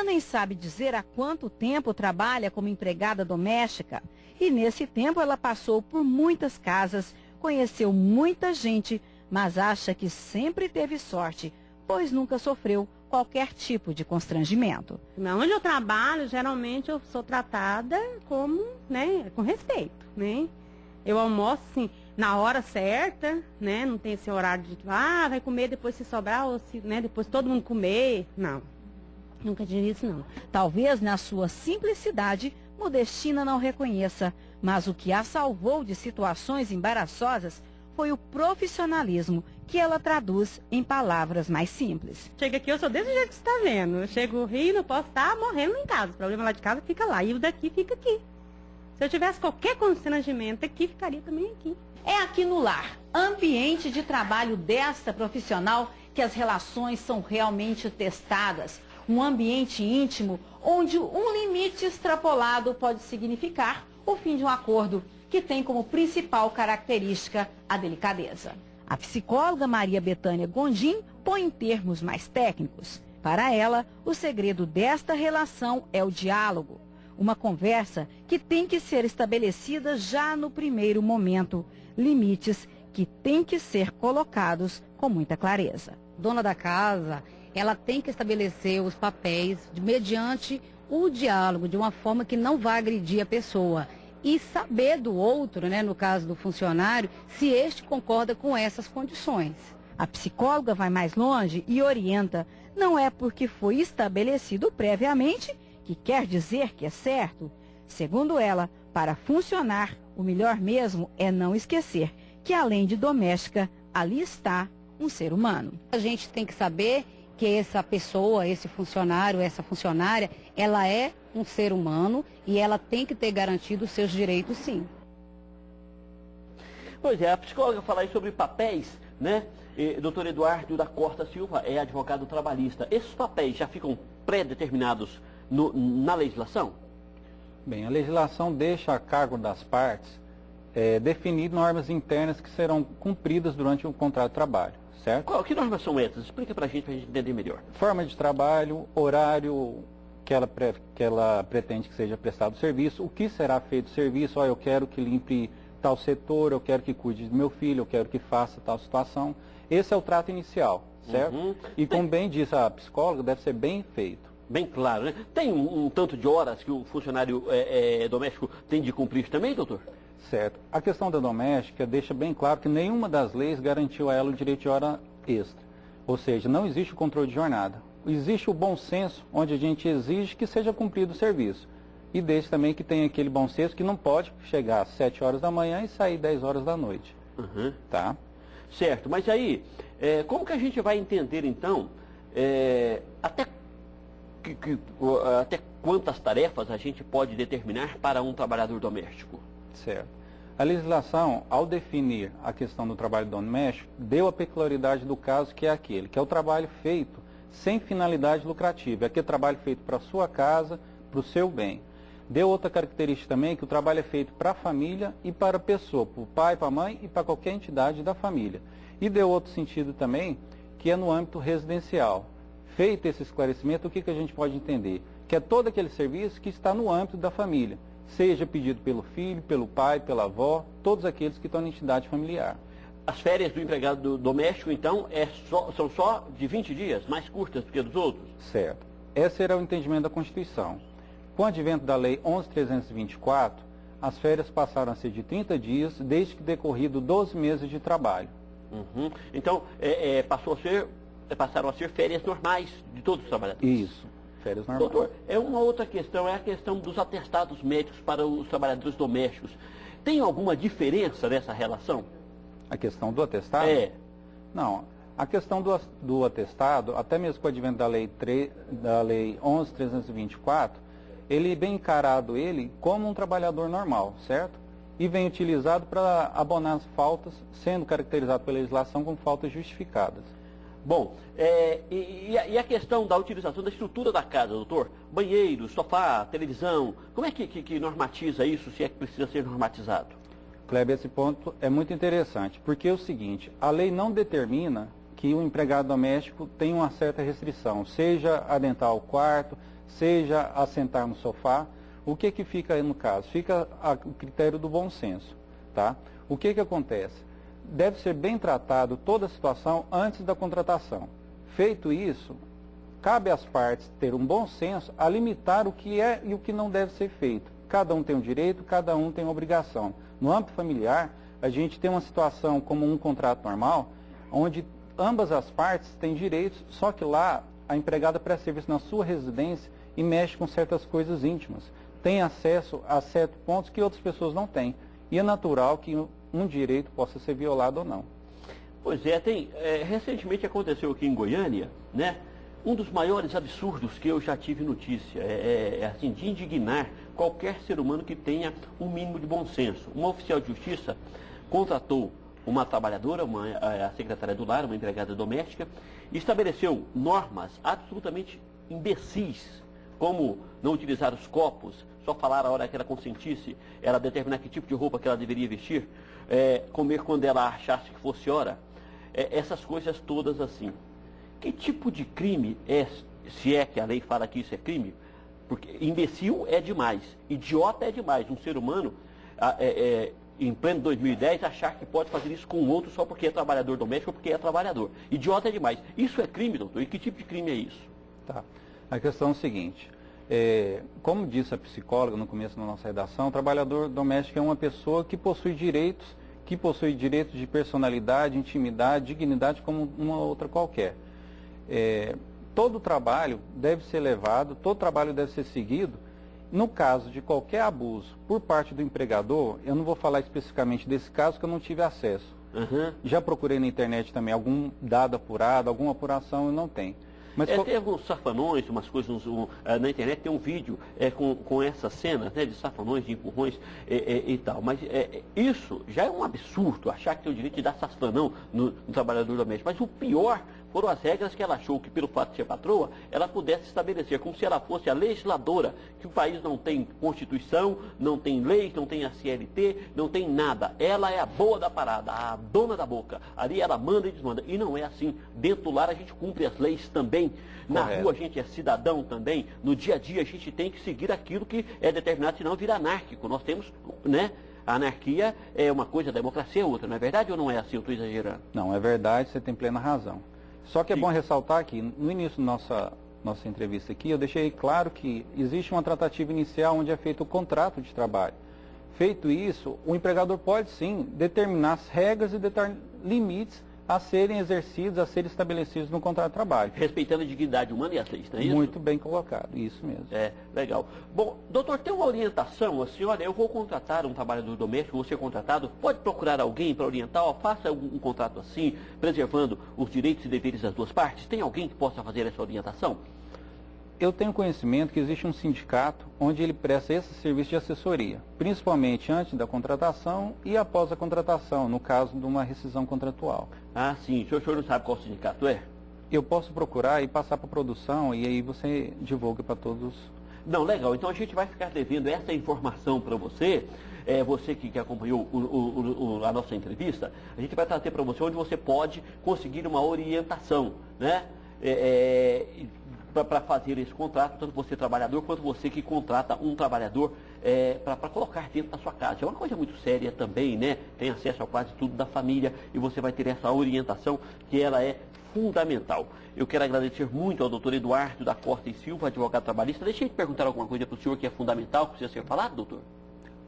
ainda nem sabe dizer há quanto tempo trabalha como empregada doméstica. E nesse tempo ela passou por muitas casas, conheceu muita gente, mas acha que sempre teve sorte, pois nunca sofreu qualquer tipo de constrangimento. Onde eu trabalho, geralmente eu sou tratada como, com respeito, Eu almoço, assim, na hora certa, não tem esse horário de, vai comer depois se sobrar, ou se, depois todo mundo comer, não. Nunca tive isso, não. Talvez na sua simplicidade, Modestina não reconheça, mas o que a salvou de situações embaraçosas foi o profissionalismo que ela traduz em palavras mais simples. Chega aqui, eu sou desse jeito que você está vendo. Eu chego rindo, posso estar morrendo em casa. O problema lá de casa fica lá, e o daqui fica aqui. Se eu tivesse qualquer constrangimento aqui, ficaria também aqui. É aqui no lar, ambiente de trabalho desta profissional, que as relações são realmente testadas. Um ambiente íntimo onde um limite extrapolado pode significar o fim de um acordo que tem como principal característica a delicadeza. A psicóloga Maria Bethânia Gondim põe em termos mais técnicos. Para ela, o segredo desta relação é o diálogo. Uma conversa que tem que ser estabelecida já no primeiro momento. Limites que têm que ser colocados com muita clareza. Dona da casa, ela tem que estabelecer os papéis mediante o diálogo, de uma forma que não vai agredir a pessoa. E saber do outro, no caso do funcionário, se este concorda com essas condições. A psicóloga vai mais longe e orienta. Não é porque foi estabelecido previamente que quer dizer que é certo. Segundo ela, para funcionar, o melhor mesmo é não esquecer que, além de doméstica, ali está um ser humano. A gente tem que saber que essa pessoa, esse funcionário, essa funcionária, ela é um ser humano e ela tem que ter garantido os seus direitos, sim. Pois é, a psicóloga fala aí sobre papéis, Doutor Eduardo da Costa Silva é advogado trabalhista. Esses papéis já ficam pré-determinados na legislação? Bem, a legislação deixa a cargo das partes definir normas internas que serão cumpridas durante o contrato de trabalho, certo? Que normas são essas? Explica pra gente entender melhor. Forma de trabalho, horário que ela pretende que seja prestado o serviço, o que será feito o serviço, eu quero que limpe tal setor, eu quero que cuide do meu filho, eu quero que faça tal situação. Esse é o trato inicial, certo? E como bem diz a psicóloga, deve ser bem feito. Bem claro, Tem um tanto de horas que o funcionário doméstico tem de cumprir também, doutor? Certo. A questão da doméstica deixa bem claro que nenhuma das leis garantiu a ela o direito de hora extra. Ou seja, não existe o controle de jornada. Existe o bom senso, onde a gente exige que seja cumprido o serviço. E desde também que tem aquele bom senso que não pode chegar às 7 horas da manhã e sair 10 horas da noite. Tá? Certo, mas aí, como que a gente vai entender então, até quantas tarefas a gente pode determinar para um trabalhador doméstico? Certo. A legislação, ao definir a questão do trabalho doméstico, deu a peculiaridade do caso, que é aquele, que é o trabalho feito sem finalidade lucrativa. É aquele trabalho feito para a sua casa, para o seu bem. Deu outra característica também, que o trabalho é feito para a família e para a pessoa, para o pai, para a mãe e para qualquer entidade da família. E deu outro sentido também, que é no âmbito residencial. Feito esse esclarecimento, o que a gente pode entender? Que é todo aquele serviço que está no âmbito da família. Seja pedido pelo filho, pelo pai, pela avó, todos aqueles que estão na entidade familiar. As férias do empregado doméstico, então, são só de 20 dias, mais curtas do que dos outros? Certo. Esse era o entendimento da Constituição. Com o advento da Lei 11.324, as férias passaram a ser de 30 dias, desde que decorrido 12 meses de trabalho. Então, passaram a ser férias normais de todos os trabalhadores? Isso. Férias normais. Doutor, uma outra questão, é a questão dos atestados médicos para os trabalhadores domésticos. Tem alguma diferença nessa relação? A questão do atestado? Não. A questão do atestado, até mesmo com o advento da Lei 11.324, ele vem encarado como um trabalhador normal, certo? E vem utilizado para abonar as faltas, sendo caracterizado pela legislação como faltas justificadas. Bom, e a questão da utilização da estrutura da casa, doutor? Banheiro, sofá, televisão, como é que normatiza isso, se é que precisa ser normatizado? Kleber, esse ponto é muito interessante, porque é o seguinte, a lei não determina que o empregado doméstico tem uma certa restrição, seja adentrar ao quarto, seja a sentar no sofá. O que fica aí no caso? Fica o critério do bom senso, tá? O que acontece? Deve ser bem tratado toda a situação antes da contratação. Feito isso, cabe às partes ter um bom senso a limitar o que é e o que não deve ser feito. Cada um tem um direito, cada um tem uma obrigação. No âmbito familiar, a gente tem uma situação como um contrato normal, onde ambas as partes têm direitos, só que lá a empregada presta serviço na sua residência e mexe com certas coisas íntimas. Tem acesso a certos pontos que outras pessoas não têm. E é natural que um direito possa ser violado ou não. Pois é, recentemente aconteceu aqui em Goiânia, né? Um dos maiores absurdos que eu já tive notícia, assim, de indignar qualquer ser humano que tenha um mínimo de bom senso. Uma oficial de justiça contratou uma trabalhadora, a secretária do lar, uma empregada doméstica, e estabeleceu normas absolutamente imbecis, como não utilizar os copos, só falar a hora que ela consentisse, ela determinar que tipo de roupa que ela deveria vestir, comer quando ela achasse que fosse hora, essas coisas todas assim. Que tipo de crime é, se é que a lei fala que isso é crime? Porque imbecil é demais, idiota é demais, um ser humano, em pleno 2010, achar que pode fazer isso com o outro só porque é trabalhador doméstico ou porque é trabalhador. Idiota é demais. Isso é crime, doutor? E que tipo de crime é isso? Tá. A questão é o seguinte, como disse a psicóloga no começo da nossa redação, o trabalhador doméstico é uma pessoa que possui direitos de personalidade, intimidade, dignidade como uma outra qualquer. Todo trabalho deve ser levado, todo trabalho deve ser seguido. No caso de qualquer abuso por parte do empregador, eu não vou falar especificamente desse caso que eu não tive acesso. Uhum. Já procurei na internet também algum dado apurado, alguma apuração e não tem. Mas tem alguns safanões, umas coisas, na internet tem um vídeo com essas cenas, né, de safanões, de empurrões e tal. Mas isso já é um absurdo, achar que tem o direito de dar safanão no trabalhador doméstico. Mas o pior foram as regras que ela achou que, pelo fato de ser patroa, ela pudesse estabelecer, como se ela fosse a legisladora, que o país não tem Constituição, não tem leis, não tem a CLT, não tem nada. Ela é a boa da parada, a dona da boca. Ali ela manda e desmanda. E não é assim. Dentro do lar a gente cumpre as leis também. Na rua a gente é cidadão também. No dia a dia a gente tem que seguir aquilo que é determinado, senão vira anárquico. Nós temos, né? A anarquia é uma coisa, a democracia é outra. Não é verdade ou não é assim? Eu estou exagerando? Não, é verdade, você tem plena razão. Só que é bom ressaltar que no início da nossa entrevista aqui, eu deixei claro que existe uma tratativa inicial onde é feito o contrato de trabalho. Feito isso, o empregador pode sim determinar as regras e limites a serem exercidos, a serem estabelecidos no contrato de trabalho. Respeitando a dignidade humana e as leis, não é isso? Muito bem colocado, isso mesmo. Legal. Bom, doutor, tem uma orientação assim, olha, eu vou contratar um trabalhador doméstico, vou ser contratado, pode procurar alguém para orientar, faça um contrato assim, preservando os direitos e deveres das duas partes? Tem alguém que possa fazer essa orientação? Eu tenho conhecimento que existe um sindicato onde ele presta esse serviço de assessoria, principalmente antes da contratação e após a contratação, no caso de uma rescisão contratual. Ah, sim. O senhor não sabe qual sindicato é? Eu posso procurar e passar para a produção e aí você divulga para todos. Não, legal. Então a gente vai ficar devendo essa informação para você. Você que acompanhou a nossa entrevista, a gente vai trazer para você onde você pode conseguir uma orientação, né? Para fazer esse contrato, tanto você trabalhador quanto você que contrata um trabalhador para colocar dentro da sua casa. É uma coisa muito séria também, né? Tem acesso a quase tudo da família e você vai ter essa orientação que ela é fundamental. Eu quero agradecer muito ao doutor Eduardo da Costa e Silva, advogado trabalhista. Deixa eu te perguntar alguma coisa para o senhor que é fundamental, que precisa ser falado, doutor?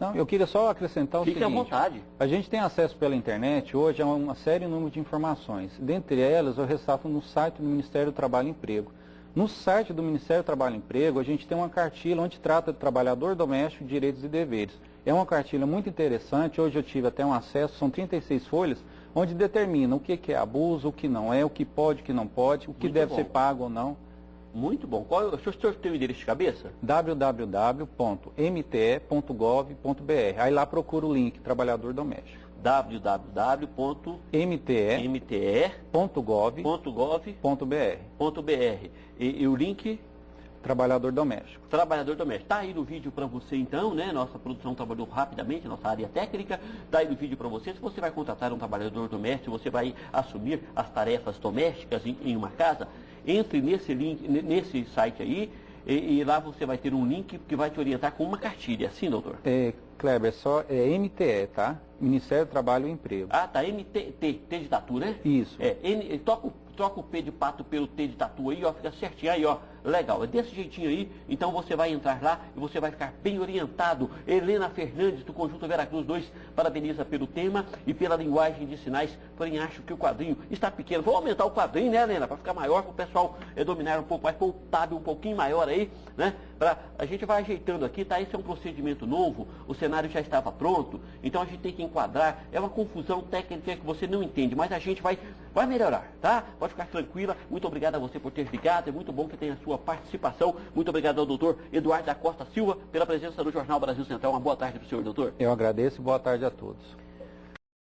Não, eu queria só acrescentar o seguinte. Fique à vontade. A gente tem acesso pela internet hoje a uma série e número de informações. Dentre elas, eu ressalto no site do Ministério do Trabalho e Emprego. No site do Ministério do Trabalho e Emprego, a gente tem uma cartilha onde trata de trabalhador doméstico, direitos e deveres. É uma cartilha muito interessante, hoje eu tive até um acesso, são 36 folhas, onde determina o que é abuso, o que não é, o que pode, o que não pode, o que deve ser pago ou não. Muito bom. O senhor tem o endereço de cabeça? www.mte.gov.br. Aí lá procura o link, trabalhador doméstico. www.mte.gov.br. E o link? Trabalhador doméstico. Trabalhador doméstico. Está aí no vídeo para você então, né? Nossa produção trabalhou rapidamente, nossa área técnica. Está aí no vídeo para você. Se você vai contratar um trabalhador doméstico, você vai assumir as tarefas domésticas em uma casa, entre nesse link, nesse site aí, e lá você vai ter um link que vai te orientar com uma cartilha, sim, doutor? Kleber, é MTE, tá? Ministério do Trabalho e Emprego. Ah, tá, MTT, T de tatu, né? Isso. Troca o P de pato pelo T de tatu aí, ó, fica certinho aí, ó, legal, é desse jeitinho aí, então você vai entrar lá e você vai ficar bem orientado. Helena Fernandes, do Conjunto Veracruz 2, parabeniza pelo tema e pela linguagem de sinais, porém acho que o quadrinho está pequeno. Vou aumentar o quadrinho, né, Helena, para ficar maior, para o pessoal dominar um pouco mais, pôr o tab um pouquinho maior aí, né, a gente vai ajeitando aqui, tá, esse é um procedimento novo, o cenário já estava pronto, então a gente tem que enquadrar, é uma confusão técnica que você não entende, mas a gente vai melhorar, tá? Pode ficar tranquila. Muito obrigado a você por ter ligado. É muito bom que tenha a sua participação. Muito obrigado ao doutor Eduardo da Costa Silva pela presença no Jornal Brasil Central. Uma boa tarde para o senhor, doutor. Eu agradeço e boa tarde a todos.